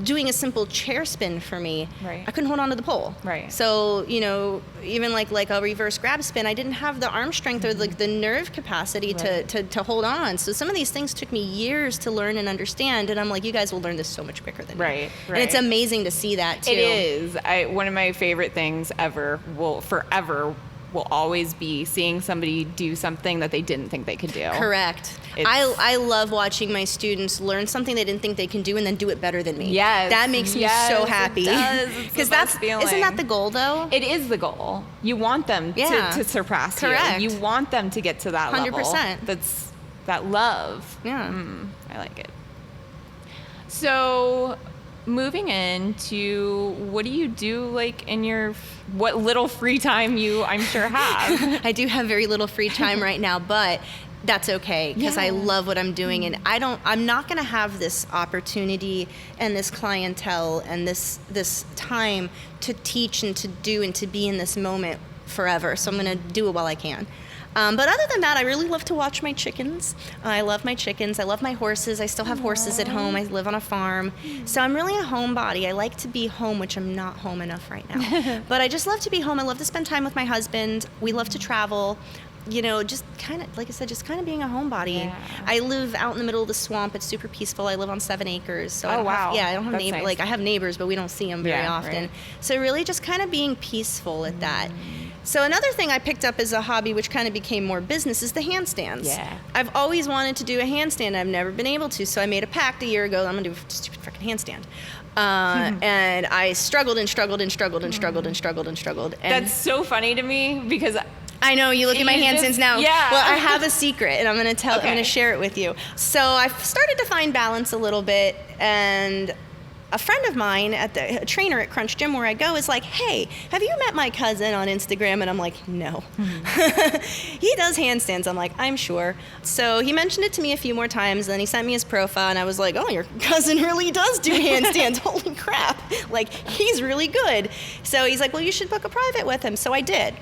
doing a simple chair spin for me, I couldn't hold on to the pole. So, even like a reverse grab spin, I didn't have the arm strength or the nerve capacity to hold on. So some of these things took me years to learn and understand, and I'm like, you guys will learn this so much quicker than me. And it's amazing to see that too. It is. One of my favorite things ever will always be seeing somebody do something that they didn't think they could do. Correct. I love watching my students learn something they didn't think they can do and then do it better than me. Yes. That makes me so happy. Because that's feeling. Isn't that the goal though? It is the goal. You want them to surpass you. You want them to get to that 100%. level. That's that love. Yeah. I like it. So moving into, what do you do like in your, what little free time you, I'm sure, have? I do have very little free time right now, but that's okay, because I love what I'm doing, and I'm not going to have this opportunity and this clientele and this time to teach and to do and to be in this moment forever. So I'm going to do it while I can. But other than that, I really love to watch my chickens. I love my chickens. I love my horses. I still have horses at home. I live on a farm. So I'm really a homebody. I like to be home, which I'm not home enough right now. But I just love to be home. I love to spend time with my husband. We love to travel. Just kind of, like I said, just kind of being a homebody. Yeah. I live out in the middle of the swamp. It's super peaceful. I live on 7 acres. So I don't have neighbors. Nice. Like, I have neighbors, but we don't see them very often. Right. So really just kind of being peaceful at that. So another thing I picked up as a hobby, which kind of became more business, is the handstands. Yeah. I've always wanted to do a handstand. I've never been able to. So I made a pact a year ago that I'm going to do a stupid freaking handstand. And I struggled and struggled and struggled and struggled and struggled and struggled. And that's so funny to me, because I know, you look at my handstands now. Yeah. Well, I have a secret, and I'm going to share it with you. So I've started to find balance a little bit, and a friend of mine a trainer at Crunch Gym where I go is like, hey, have you met my cousin on Instagram? And I'm like, no. He does handstands. I'm like, I'm sure. So he mentioned it to me a few more times, and then he sent me his profile, and I was like, oh, your cousin really does do handstands. Holy crap. Like, he's really good. So he's like, well, you should book a private with him. So I did.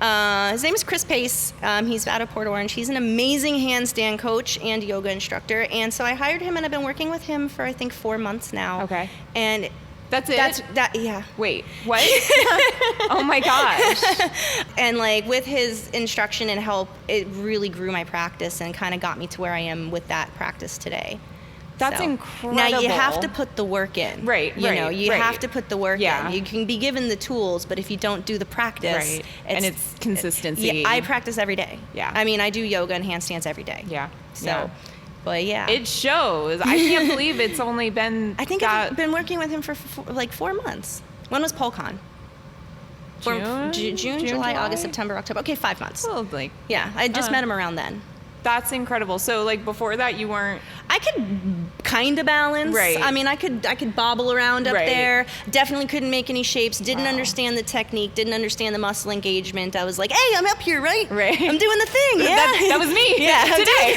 His name is Chris Pace. He's out of Port Orange. He's an amazing handstand coach and yoga instructor. And so I hired him, and I've been working with him for, I think, 4 months now. Okay. And that's it? Yeah. Wait, what? Oh my gosh. And like with his instruction and help, it really grew my practice and kind of got me to where I am with that practice today. That's so, incredible. Now you have to put the work in. Right, You know, you right. have to put the work Yeah. in. You can be given the tools, but if you don't do the practice, Right. And it's consistency. Yeah, I practice every day. Yeah. I mean, I do yoga and handstands every day. Yeah. So, yeah. but yeah. It shows. I can't believe it's only been I think I've been working with him for like 4 months. When was PoleCon? June, July, August, September, October. Okay, 5 months. Well, like, Yeah, I just met him around then. that's incredible. So like before that you weren't. I could kind of balance. Right. I mean, I could bobble around up Right. there. Definitely couldn't make any shapes. Didn't Wow. understand the technique. Didn't understand the muscle engagement. I was like, hey, I'm up here, right? Right. I'm doing the thing. Yeah. That was me. Yeah. Today.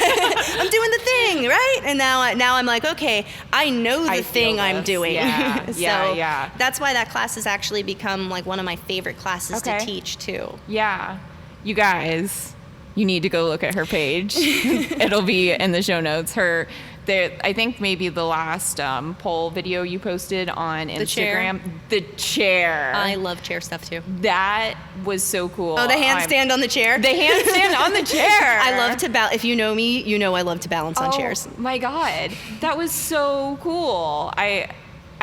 I'm doing the thing, right? And now I'm like, okay, I know the I thing feel I'm this. doing. Yeah. So Yeah. that's why that class has actually become like one of my favorite classes Okay. to teach too. Yeah. You guys, you need to go look at her page. It'll be in the show notes. I think maybe the last pole video you posted on Instagram. The chair. I love chair stuff too. That was so cool. Oh, the handstand on the chair? The handstand on the chair. I love to balance. If you know me, you know I love to balance on chairs. Oh my God. That was so cool.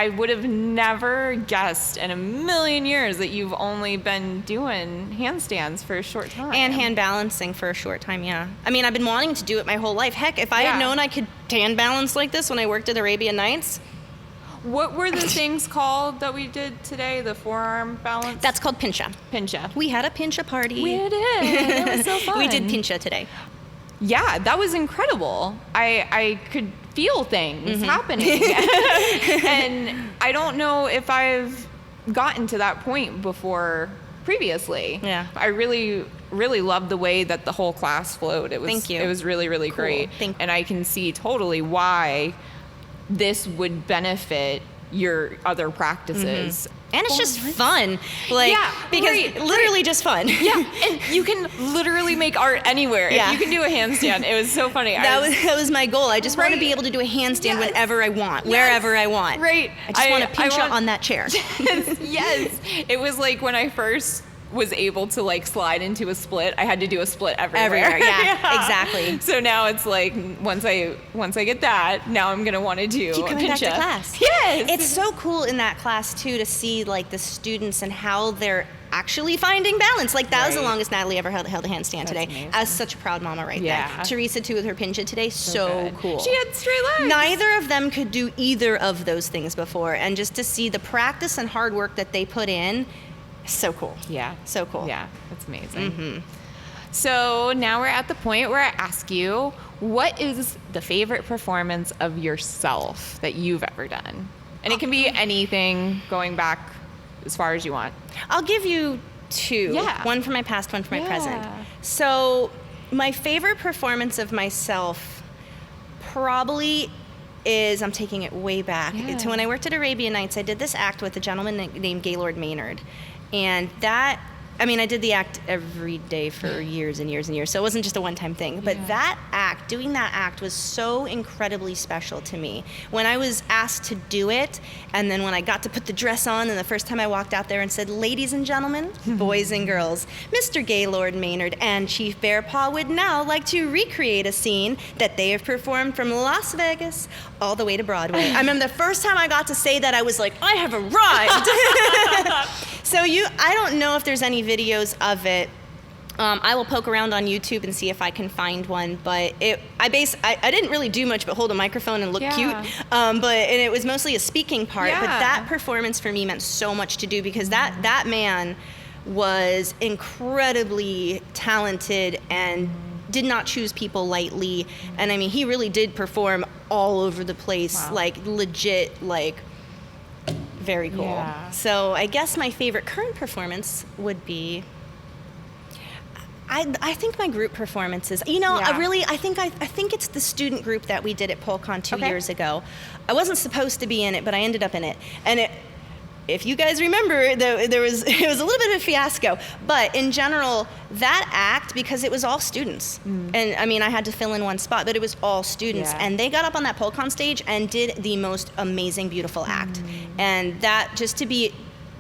I would have never guessed in a million years that you've only been doing handstands for a short time. And hand balancing for a short time, yeah. I mean, I've been wanting to do it my whole life. Heck, if I Yeah. had known I could hand balance like this when I worked at Arabian Nights. What were the things called that we did today? The forearm balance? That's called pincha. Pincha. We had a pincha party. We did. It was so fun. We did pincha today. Yeah, that was incredible. I could feel things happening. And I don't know if I've gotten to that point before previously. Yeah. I really, really loved the way that the whole class flowed. It was, Thank you. It was really, really Cool. great. Thank you. And I can see totally why this would benefit your other practices. And it's just fun. Like, Yeah, because right, literally just fun. Yeah, and you can literally make art anywhere. Yeah. If you can do a handstand, it was so funny. That was my goal. I just want to Right. be able to do a handstand Yes. whenever I want, Yes. wherever I want. Right. I just want to pincha want- on that chair. Yes. It was like when I first was able to like slide into a split, I had to do a split everywhere. Yeah, exactly. So now it's like once I get that, now I'm gonna want to do Keep a coming back to pincha. class. Yes. It's so cool in that class too to see like the students and how they're actually finding balance. Like that was the Right. longest Natalie ever held a handstand today. amazing. I was such a proud mama right Yeah. there. Teresa too with her pincha today, so good. cool. She had straight legs. Neither of them could do either of those things before, and just to see the practice and hard work that they put in, so cool. Yeah. So cool. Yeah, that's amazing. So now we're at the point where I ask you, what is the favorite performance of yourself that you've ever done? And it can be anything going back as far as you want. I'll give you two. Yeah. One for my past, one for my Yeah. present. So my favorite performance of myself probably is, I'm taking it way back, Yeah. to when I worked at Arabian Nights. I did this act with a gentleman named Gaylord Maynard. And that, I mean, I did the act every day for years and years and years, so it wasn't just a one-time thing. But doing that act was so incredibly special to me. When I was asked to do it, and then when I got to put the dress on, and the first time I walked out there and said, ladies and gentlemen, boys and girls, Mr. Gaylord Maynard and Chief Bearpaw would now like to recreate a scene that they have performed from Las Vegas all the way to Broadway. I remember the first time I got to say that, I was like, I have arrived. So I don't know if there's any videos of it. I will poke around on YouTube and see if I can find one. But I didn't really do much but hold a microphone and look cute. And it was mostly a speaking part. Yeah. But that performance for me meant so much to do because that man was incredibly talented and did not choose people lightly. And I mean, he really did perform all over the place, Wow. like legit, like. Very cool. Yeah. So I guess my favorite current performance would be, I think my group performances. You know, Yeah. I think it's the student group that we did at PoleCon 2 Okay. years ago. I wasn't supposed to be in it, but I ended up in it, and if you guys remember, it was a little bit of a fiasco. But in general, that act, because it was all students, and I mean, I had to fill in one spot, but it was all students, and they got up on that PoleCon stage and did the most amazing, beautiful act. And that,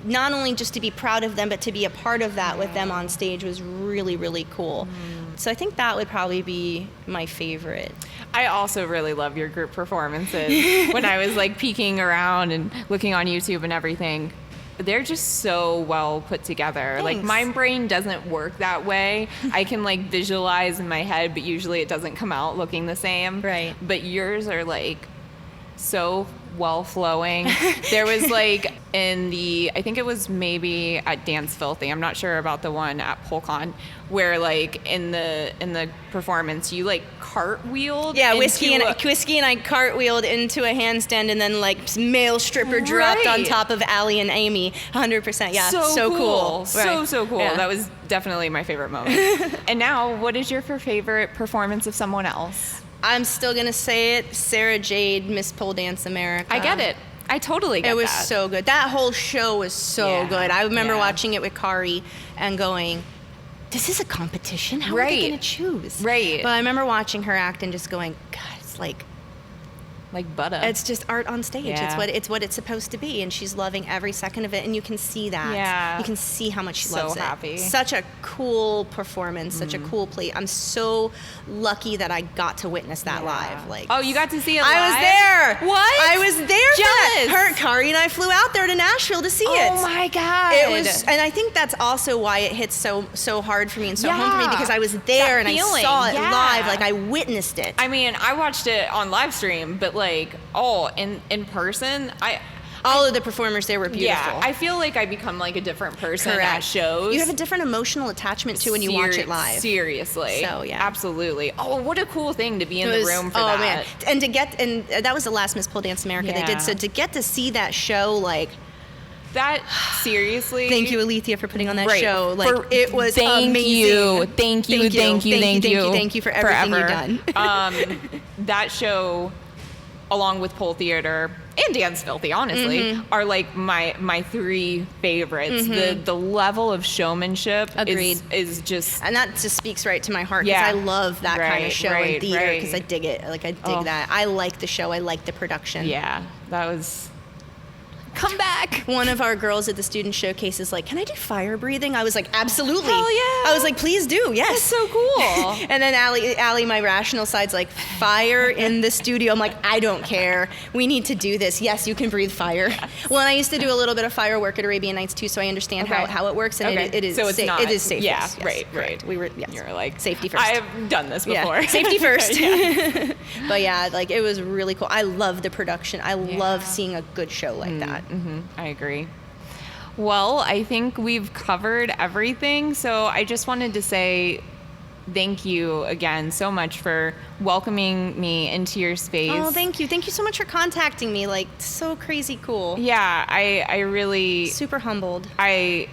not only just to be proud of them, but to be a part of that with them on stage was really, really cool. So I think that would probably be my favorite. I also really love your group performances. When I was like peeking around and looking on YouTube and everything, they're just so well put together. Thanks. Like my brain doesn't work that way. I can like visualize in my head, but usually it doesn't come out looking the same. Right. But yours are like so well flowing. There was like I think it was maybe at Dance Filthy, I'm not sure about the one at PoleCon, where like in the performance you like cartwheeled. Yeah, Whiskey and I cartwheeled into a handstand, and then like male stripper dropped on top of Allie and Amy. 100%. Yeah, so cool. Right. So cool. Yeah. That was definitely my favorite moment. And now, what is your favorite performance of someone else? I'm still gonna say it, Sarah Jade, Miss Pole Dance America. I get it. I totally get it. It was so good. That whole show was so good. I remember watching it with Kari and going, this is a competition? How are they gonna choose? Right. But I remember watching her act and just going, God, it's like butter. it's just art on stage. Yeah. It's what it's supposed to be, and she's loving every second of it, and you can see that. Yeah. You can see how much she So loves happy. it. Such a cool performance, such a cool play. I'm so lucky that I got to witness that live. Like, oh, you got to see it live? I was there. What? I was there for that. Jealous. Kari and I flew out there to Nashville to see it. Oh my God. It was, and I think that's also why it hits so hard for me and so home for me, because I was there and feeling. I saw it Yeah. live. Like, I witnessed it. I mean, I watched it on live stream, but like, in person, all of the performers there were beautiful. Yeah, I feel like I become like a different person Correct. at shows. You have a different emotional attachment to when you watch it live. Seriously. So, yeah. Absolutely. Oh, what a cool thing to be in the room for that. Man. And that was the last Miss Pole Dance America they did. So to get to see that show, like, that, seriously. thank you, Alethea, for putting on that Right. show. Like, it was Thank amazing. you. Thank you For everything you've done. That show, along with Pole Theater and Dance Filthy, honestly, are like my three favorites. The level of showmanship is just... And that just speaks right to my heart, because I love that kind of show in theater, because I dig it. Like, I dig that. I like the show. I like the production. Yeah, that was... Come back. One of our girls at the student showcase is like, can I do fire breathing? I was like, absolutely. Hell yeah. I was like, please do. Yes. That's so cool. And then Allie, my rational side's like, fire in the studio. I'm like, I don't care. We need to do this. Yes, you can breathe fire. Yes. Well, and I used to do a little bit of firework at Arabian Nights too, so I understand how it works, and it is so it's not, it is safe. Yeah, yes, right. We were You're like, safety first. I've done this before. Yeah. Safety first. But yeah, like, it was really cool. I love the production. I love seeing a good show like that. I agree. Well, I think we've covered everything, so I just wanted to say thank you again so much for welcoming me into your space. Oh, thank you. Thank you so much for contacting me. Like, so crazy cool. Yeah, I really... Super humbled. I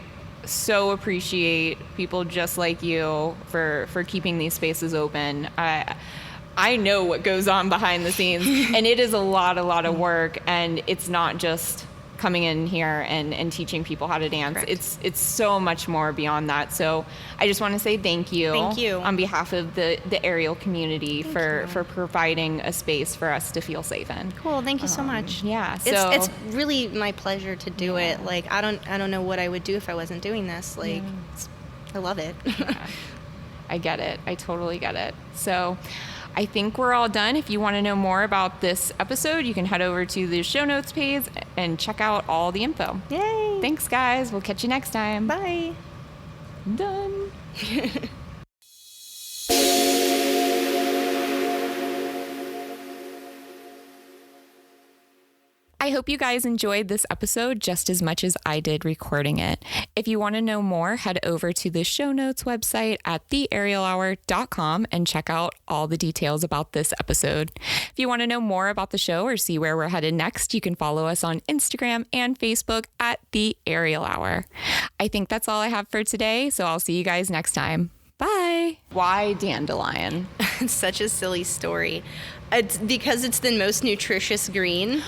so appreciate people just like you for keeping these spaces open. I know what goes on behind the scenes, and it is a lot of work, and it's not just coming in here and teaching people how to dance. Correct. It's so much more beyond that. So I just want to say thank you. Thank you. On behalf of the aerial community for providing a space for us to feel safe in. Cool. Thank you so much. Yeah. So it's really my pleasure to do it. Like, I don't know what I would do if I wasn't doing this. Like, I love it. I get it. I totally get it. So I think we're all done. If you want to know more about this episode, you can head over to the show notes page and check out all the info. Yay. Thanks, guys. We'll catch you next time. Bye. Done. I hope you guys enjoyed this episode just as much as I did recording it. If you want to know more, head over to the show notes website at theaerialhour.com and check out all the details about this episode. If you want to know more about the show or see where we're headed next, you can follow us on Instagram and Facebook at The Aerial Hour. I think that's all I have for today, so I'll see you guys next time. Bye. Why dandelion? It's such a silly story. It's because it's the most nutritious green.